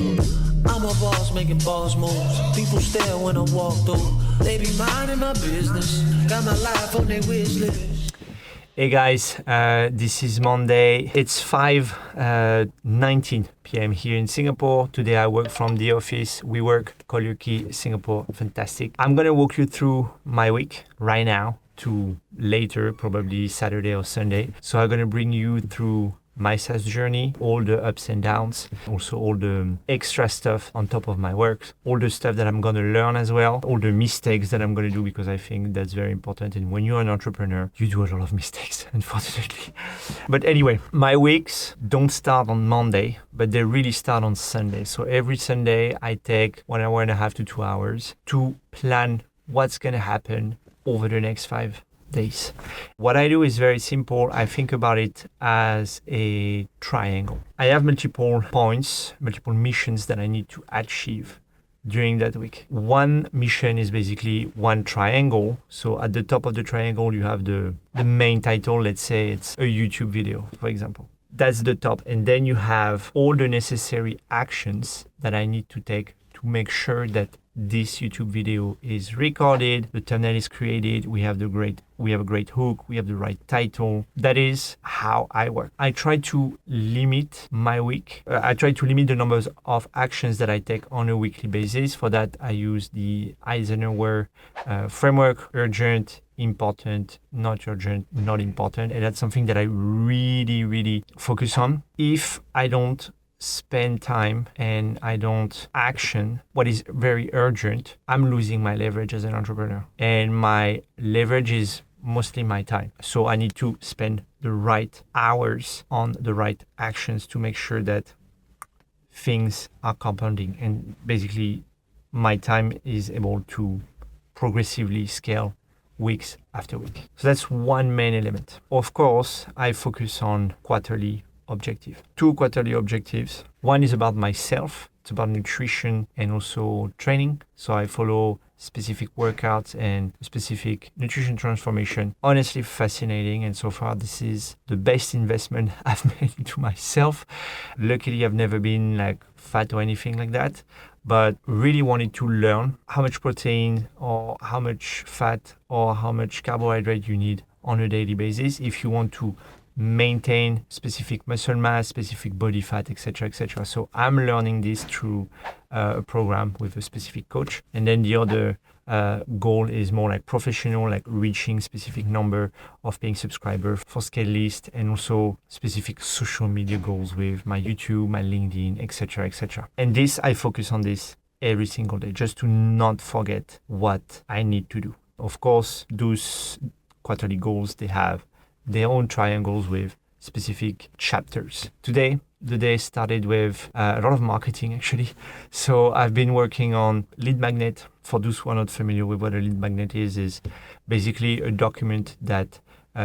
I'm a boss making boss moves. People stare when I walk through. They be minding my business. Got my life on their wish list. Hey guys, this is Monday. It's 5:19 p.m. here in Singapore. Today I work from the office. We work Koluki, Singapore. Fantastic. I'm gonna walk you through my week right now to later, probably Saturday or Sunday. So I'm gonna bring you through my SaaS journey, all the ups and downs, also all the extra stuff on top of my work, all the stuff that I'm going to learn as well, all the mistakes that I'm going to do, because I think that's very important. And when you're an entrepreneur, you do a lot of mistakes, unfortunately. But anyway, my weeks don't start on Monday, but they really start on Sunday. So every Sunday, I take 1 hour and a half to 2 hours to plan what's going to happen over the next 5 days. What I do is very simple. I think about it as a triangle. I have multiple points, multiple missions that I need to achieve during that week. One mission is basically one triangle. So at the top of the triangle, you have the main title. Let's say it's a YouTube video, for example. That's the top. And then you have all the necessary actions that I need to take to make sure that this YouTube video is recorded, the thumbnail is created, we have a great hook, we have the right title. That is how I work. I try to limit my week. I try to limit the numbers of actions that I take on a weekly basis. For that, I use the Eisenhower framework: urgent, important, not urgent, not important. And that's something that I really focus on. If I don't spend time and I don't action what is very urgent, I'm losing my leverage as an entrepreneur. And my leverage is mostly my time. So I need to spend the right hours on the right actions to make sure that things are compounding. And basically, my time is able to progressively scale weeks after week. So that's one main element. Of course, I focus on quarterly objective. 2 quarterly objectives. One is about myself. It's about nutrition and also training. So I follow specific workouts and specific nutrition transformation. Honestly, fascinating. And so far, this is the best investment I've made into myself. Luckily, I've never been like fat or anything like that, but really wanted to learn how much protein or how much fat or how much carbohydrate you need on a daily basis if you want to maintain specific muscle mass, specific body fat, etc., etc. So I'm learning this through a program with a specific coach. And then the other goal is more like professional, like reaching specific number of paying subscribers for scale list, and also specific social media goals with my YouTube, my LinkedIn, etc., etc. And this, I focus on this every single day, just to not forget what I need to do. Of course, those quarterly goals, they have their own triangles with specific chapters. Today, the day started with a lot of marketing, actually. So I've been working on lead magnet. For those who are not familiar with what a lead magnet is basically a document that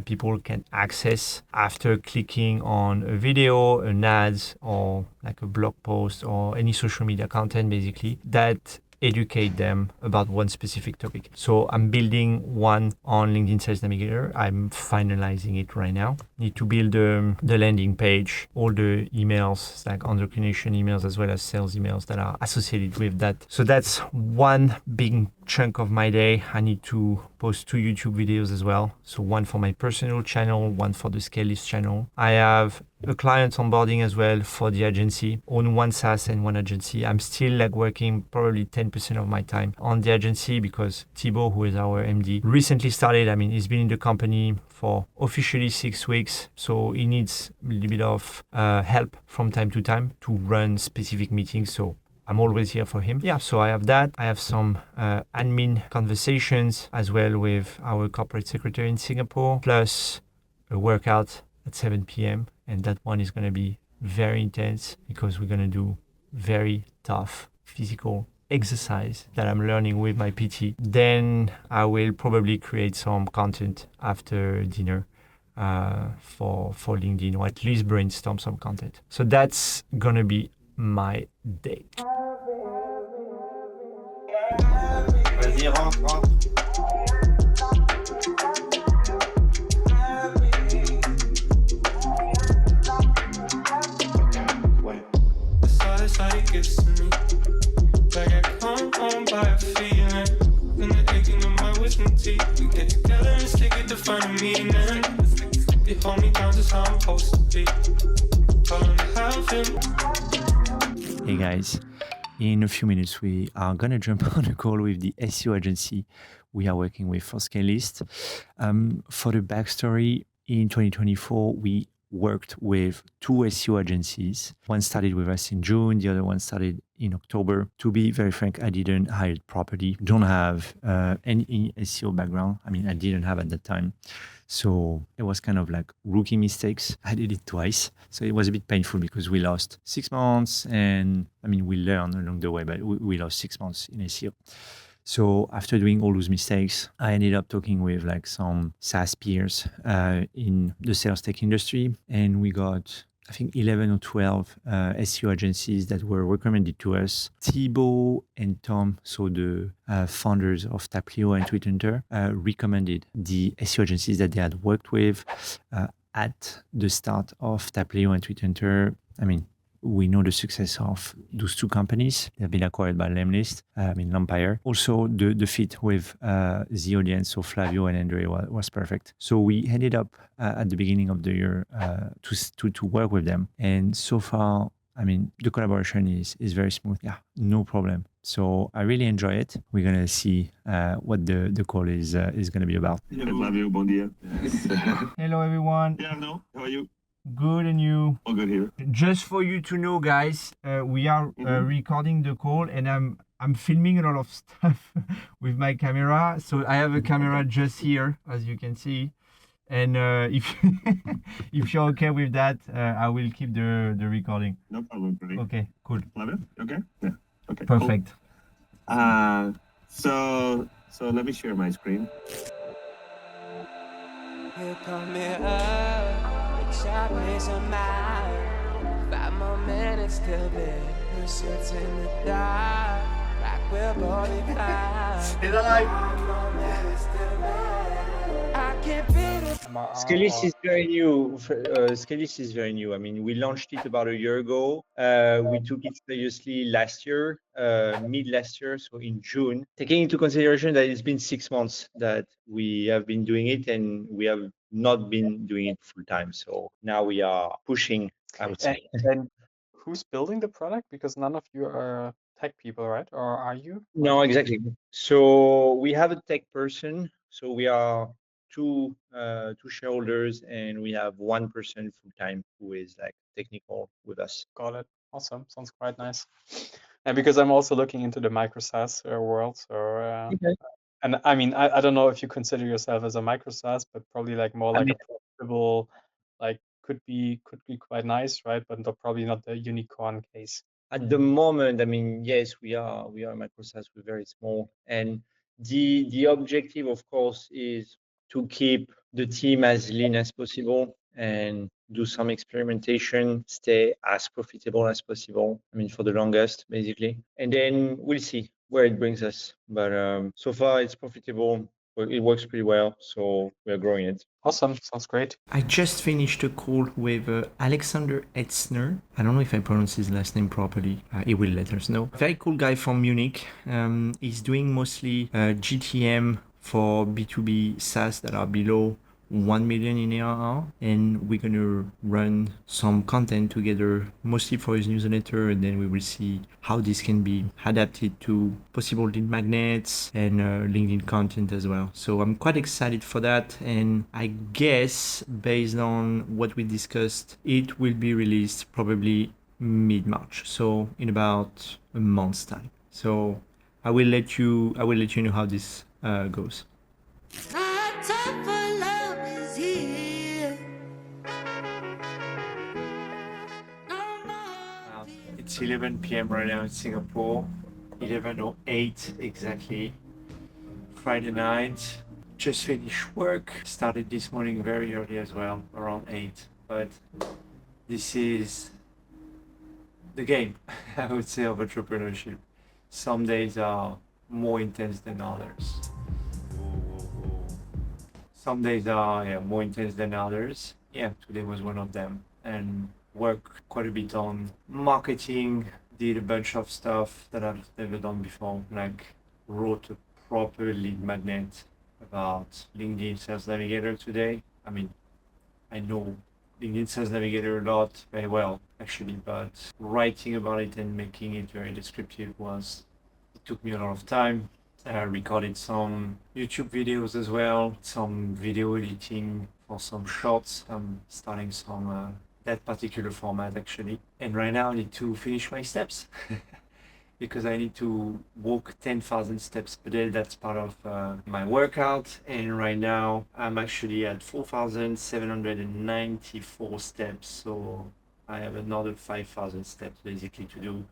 people can access after clicking on a video, an ads, or like a blog post or any social media content, basically, that educate them about one specific topic. So I'm building one on LinkedIn Sales Navigator. I'm finalizing it right now. Need to build the landing page, all the emails, like entrepreneurship emails, as well as sales emails that are associated with that. So that's one big chunk of my day. I need to post 2 YouTube videos as well. So one for my personal channel, one for the Scale List channel. I have a client onboarding as well for the agency, own one SaaS and one agency. I'm still like working probably 10% of my time on the agency because Thibaut, who is our MD, recently started. I mean, he's been in the company for officially 6 weeks. So he needs a little bit of help from time to time to run specific meetings. So I'm always here for him. Yeah, so I have that. I have some admin conversations as well with our corporate secretary in Singapore, plus a workout at 7 p.m. And that one is going to be very intense because we're going to do very tough physical exercise that I'm learning with my PT. Then I will probably create some content after dinner for LinkedIn, or at least brainstorm some content. So that's going to be my day. Vas-y, rentre. that's how it gets to me. Like I come home by a feeling. Then the aching of my wisdom teeth. We get together and stick it to find a meaning. They hold me down just how I'm supposed to be. Calling to heaven. Hey guys, in a few minutes we are gonna jump on a call with the SEO agency we are working with for Scalist. For the backstory, in 2024 we worked with two SEO agencies. One started with us in June, the other one started in October. To be very frank, I didn't hire it properly. Don't have any SEO background. I mean, I didn't have at that time. So it was kind of like rookie mistakes. I did it twice. So it was a bit painful because we lost 6 months and I mean, we learned along the way, but we lost 6 months in SEO. So after doing all those mistakes, I ended up talking with like some SaaS peers in the sales tech industry. And we got, I think, 11 or 12 SEO agencies that were recommended to us. Thibaut and Tom, so the founders of Taplio and TweetHunter, recommended the SEO agencies that they had worked with at the start of Taplio and TweetHunter. I mean, we know the success of those two companies. They've been acquired by Lampire. Also, the fit with the audience, so Flavio and Andre was perfect. So we ended up at the beginning of the year to work with them. And so far, I mean, the collaboration is very smooth. Yeah, no problem. So I really enjoy it. We're going to see what the call is going to be about. Hello. Flavio, bon dia. Hello, everyone. Yeah, no, how are you? Good, and you? All good here. Just for you to know, guys, we are recording the call, and I'm filming a lot of stuff with my camera. So I have a camera just here, as you can see. And if if you're okay with that, I will keep the recording. No problem, buddy. Okay, cool. Flavio, okay? Yeah. Okay. Perfect. Cool. So let me share my screen. Here come it up, the chocolate's a mile. 5 more minutes till bed, pursuits in the dark. Rock will body climb. Is that like? 5 more minutes till bed. I can't beat it. Scalist is very new. Scalist is very new. I mean, we launched it about a year ago. We took it seriously last year, mid last year, so in June. Taking into consideration that it's been 6 months that we have been doing it, and we have not been doing it full time. So now we are pushing, I would say. And who's building the product? Because none of you are tech people, right? Or are you? No, exactly. So we have a tech person. So we are two shareholders, and we have one person full time who is like technical with us. Got it. Awesome. Sounds quite nice. And because I'm also looking into the micro SaaS world, so Okay. and I mean I don't know if you consider yourself as a micro SaaS, but probably like more like a profitable, like could be quite nice, right? But probably not the unicorn case. At the moment, I mean, yes, we are microsize. We're very small, and the objective, of course, is to keep the team as lean as possible and do some experimentation, stay as profitable as possible. I mean, for the longest, basically, and then we'll see where it brings us. But so far, it's profitable. It works pretty well, so we're growing it. Awesome. Sounds great. I just finished a call with Alexander Etzner. I don't know if I pronounce his last name properly. He will let us know. Very cool guy from Munich. He's doing mostly GTM for B2B SaaS that are below 1 million in ARR, and we're gonna run some content together, mostly for his newsletter, and then we will see how this can be adapted to possible lead magnets and LinkedIn content as well. So I'm quite excited for that, and I guess based on what we discussed, it will be released probably mid-March, so in about a month's time. So I will let you know how this goes. It's 11 p.m. right now in Singapore, 11:08 exactly. Friday night, just finished work. Started this morning very early as well, around 8. But this is the game, I would say, of entrepreneurship. Some days are more intense than others. Some days are more intense than others. Yeah, today was one of them. And work quite a bit on marketing, did a bunch of stuff that I've never done before, like wrote a proper lead magnet about LinkedIn Sales Navigator today. I mean, I know LinkedIn Sales Navigator a lot, very well actually, but writing about it and making it very descriptive it took me a lot of time. I recorded some YouTube videos as well, some video editing for some shorts. I'm starting some that particular format actually. And right now I need to finish my steps because I need to walk 10,000 steps per day. That's part of my workout. And right now I'm actually at 4,794 steps. So I have another 5,000 steps basically to do.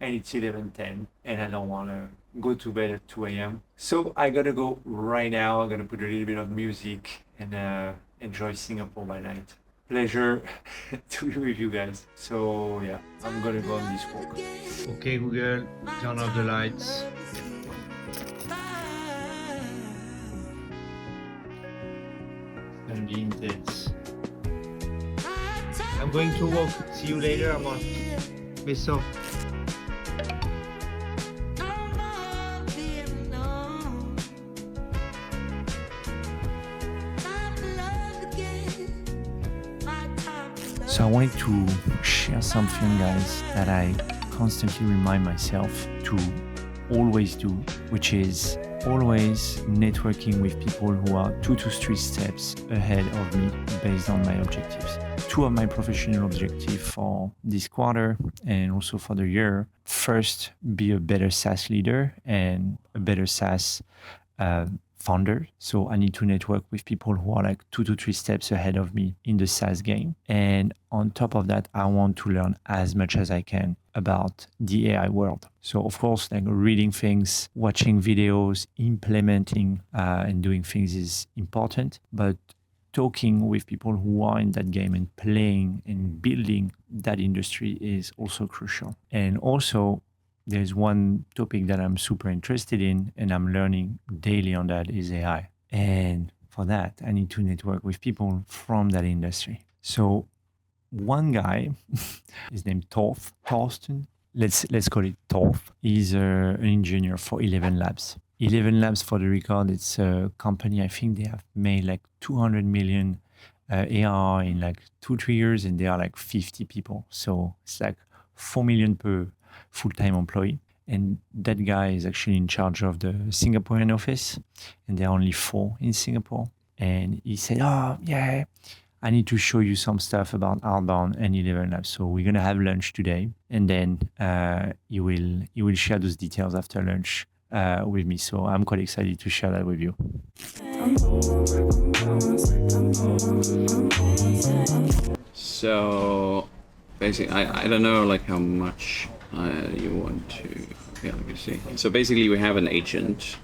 And it's 11:10 and I don't want to go to bed at 2 a.m. So I gotta go right now. I'm gonna put a little bit of music and enjoy Singapore by night. Pleasure to be with you guys. So yeah, I'm gonna go on this walk. Okay, Google, turn off the lights. It's gonna be intense. I'm going to walk. See you later, Amon. Beso. So I wanted to share something, guys, that I constantly remind myself to always do, which is always networking with people who are 2 to 3 steps ahead of me based on my objectives. 2 of my professional objectives for this quarter and also for the year. First, be a better SaaS leader and a better SaaS founder. So I need to network with people who are like 2 to 3 steps ahead of me in the SaaS game. And on top of that, I want to learn as much as I can about the AI world. So of course, like reading things, watching videos, implementing and doing things is important, but talking with people who are in that game and playing and building that industry is also crucial. And also, there's one topic that I'm super interested in and I'm learning daily on that is AI. And for that, I need to network with people from that industry. So one guy, his name Thorsten, let's call it Torf. He's an engineer for 11 Labs. 11 Labs, for the record, it's a company, I think they have made like 200 million ARR in like 2-3 years and they are like 50 people. So it's like 4 million per full-time employee. And that guy is actually in charge of the Singaporean office. And there are only 4 in Singapore. And he said, oh, yeah, I need to show you some stuff about outbound and 11 Labs. So we're going to have lunch today. And then he will share those details after lunch with me. So I'm quite excited to share that with you. So basically, I don't know like how much you want to, yeah, let me see. So basically we have an agent,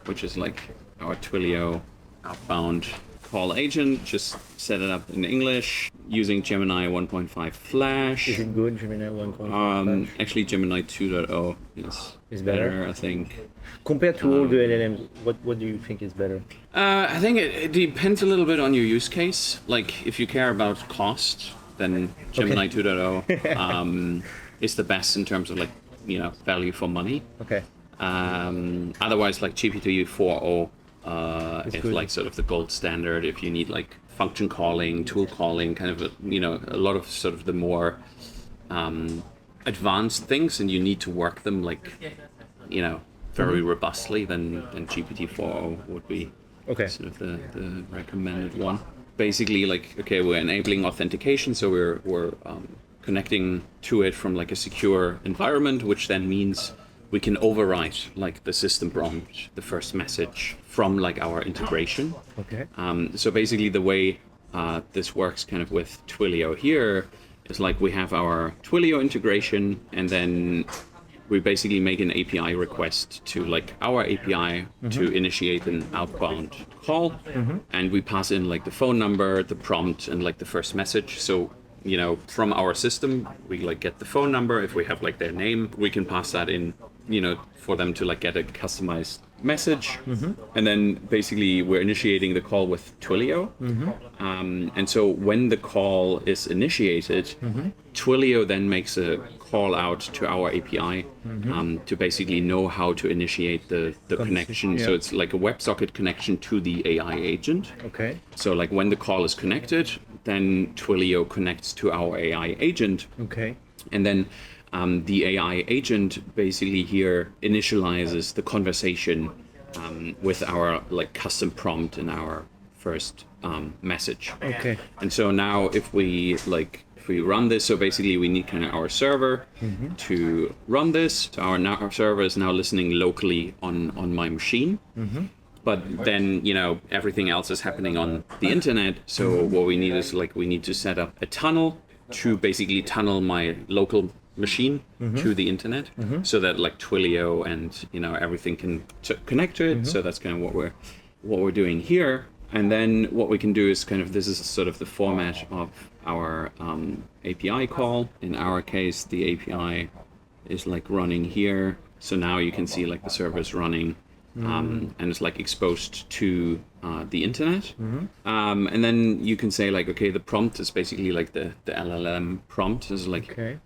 which is like our Twilio outbound call agent, just set it up in English using Gemini 1.5 Flash. Is it good, Gemini 1.5? Actually, Gemini 2.0 is better, I think. Compared to all the LLMs, what do you think is better? I think it depends a little bit on your use case. Like if you care about cost, then Gemini 2.0 is the best in terms of like, you know, value for money. Okay. Otherwise, like GPT 4.0 is good. like sort of the gold standard if you need like function calling, tool calling, kind of a lot of sort of the more advanced things, and you need to work them like, you know, very robustly. Then GPT 4.0 would be sort of the recommended one. Basically, like, okay, we're enabling authentication, so we're connecting to it from like a secure environment, which then means we can overwrite like the system prompt, the first message from like our integration. Okay. So basically the way this works kind of with Twilio here is like we have our Twilio integration, and then we basically make an API request to like our API to initiate an outbound call, and we pass in like the phone number, the prompt, and like the first message. So, you know, from our system, we like get the phone number. If we have like their name, we can pass that in, you know, for them to like get a customized message, and then basically we're initiating the call with Twilio. And so when the call is initiated, Twilio then makes a call out to our API to basically know how to initiate the connection. So it's like a WebSocket connection to the AI agent. Okay. So like when the call is connected, then Twilio connects to our AI agent. Okay. And then the AI agent basically here initializes the conversation with our like custom prompt in our first message. Okay. And so now if we run this, so basically we need kind of our server to run this. So our server is now listening locally on my machine. But then, everything else is happening on the internet. So what we need is we need to set up a tunnel to basically tunnel my local machine to the internet so that Twilio and, everything can connect to it. So that's kind of what we're doing here. And then what we can do is this is sort of the format of our API call. In our case, the API is running here. So now you can see the server is running and it's exposed to the internet. And then you can say okay, the prompt is basically the LLM prompt is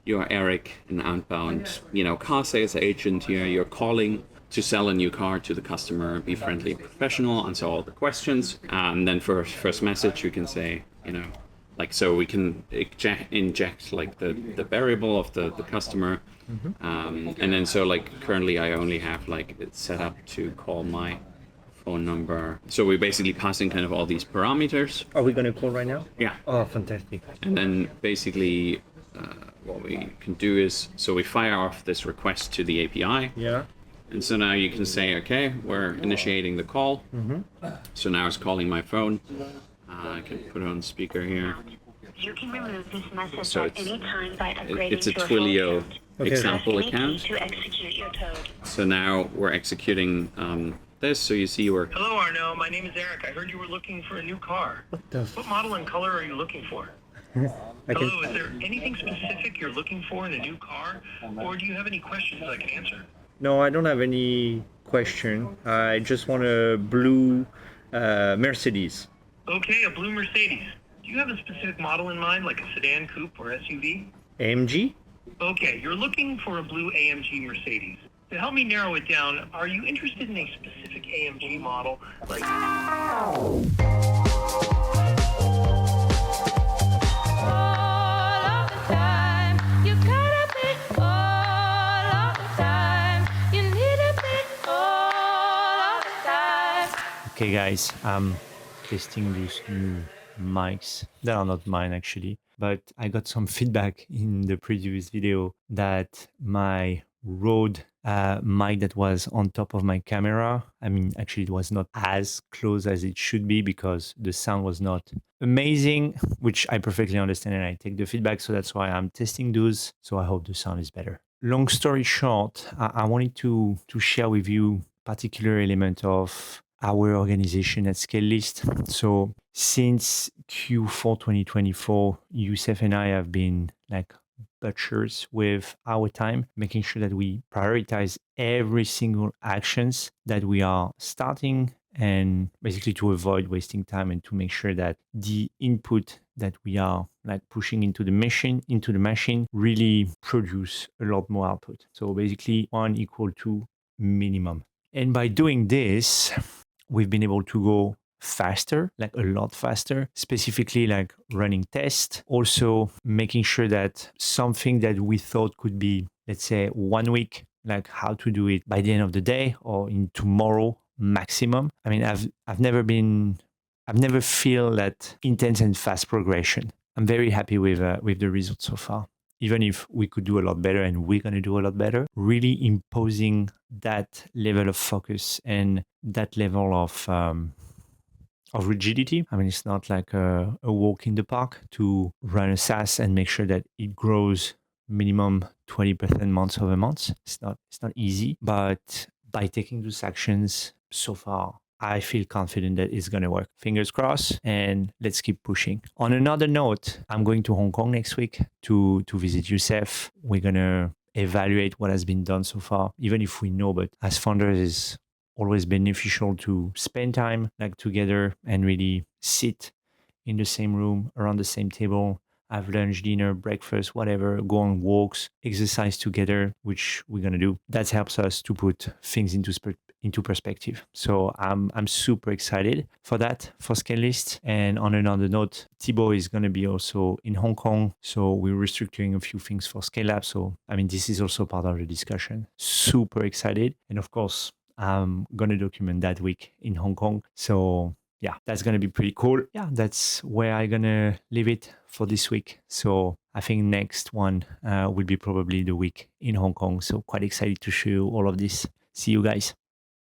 you're Eric, an outbound, car sales agent here. You're calling to sell a new car to the customer, be friendly and professional, answer all the questions. And then for first message, you can say, so we can inject the variable of the customer. And then currently I only have it set up to call my phone number. So we're basically passing kind of all these parameters. Are we going to call right now? Yeah. Oh, fantastic. And then basically what we can do is, so we fire off this request to the API. Yeah. And so now you can say, okay, we're initiating the call. So now it's calling my phone. I can put it on speaker here. You can remove this message So at any time by upgrading it's a to Twilio phone example account. account. To execute your code. So now we're executing this. So you see we're Hello, Arno. My name is Eric. I heard you were looking for a new car. What model and color are you looking for? Hello, is there anything specific you're looking for in a new car? Or do you have any questions I can answer? No, I don't have any question. I just want a blue Mercedes. Okay, a blue Mercedes. Do you have a specific model in mind, like a sedan, coupe, or SUV? AMG? Okay, you're looking for a blue AMG Mercedes. To help me narrow it down, are you interested in a specific AMG model? Like Okay, guys, I'm testing those new mics. They are not mine actually, but I got some feedback in the previous video that my Rode mic that was on top of my camera, actually it was not as close as it should be because the sound was not amazing, which I perfectly understand and I take the feedback. So that's why I'm testing those. So I hope the sound is better. Long story short, I wanted to share with you particular element of our organization at ScaleList. So since Q4 2024, Youssef and I have been butchers with our time, making sure that we prioritize every single actions that we are starting and basically to avoid wasting time and to make sure that the input that we are pushing into the machine really produce a lot more output. So basically 1 equal to minimum. And by doing this, we've been able to go faster, a lot faster, specifically running tests, also making sure that something that we thought could be, let's say 1 week, how to do it by the end of the day or in tomorrow maximum. I've never feel that intense and fast progression. I'm very happy with the results so far. Even if we could do a lot better and we're going to do a lot better, really imposing that level of focus and that level of rigidity. It's not like a walk in the park to run a SaaS and make sure that it grows minimum 20% month over month. It's not easy, but by taking those actions so far, I feel confident that it's going to work. Fingers crossed, and let's keep pushing. On another note, I'm going to Hong Kong next week to visit Youssef. We're going to evaluate what has been done so far, even if we know, but as founders, always beneficial to spend time like together and really sit in the same room, around the same table, have lunch, dinner, breakfast, whatever, go on walks, exercise together, which we're gonna do. That helps us to put things into perspective. So I'm super excited for that, for Scalelist. And on another note, Thibaut is gonna be also in Hong Kong. So we're restructuring a few things for Scale Up. So I mean, this is also part of the discussion. Super excited. And of course, I'm gonna document that week in Hong Kong. So yeah, that's going to be pretty cool. Yeah, that's where I'm going to leave it for this week. So I think next one will be probably the week in Hong Kong. So quite excited to show you all of this. See you guys.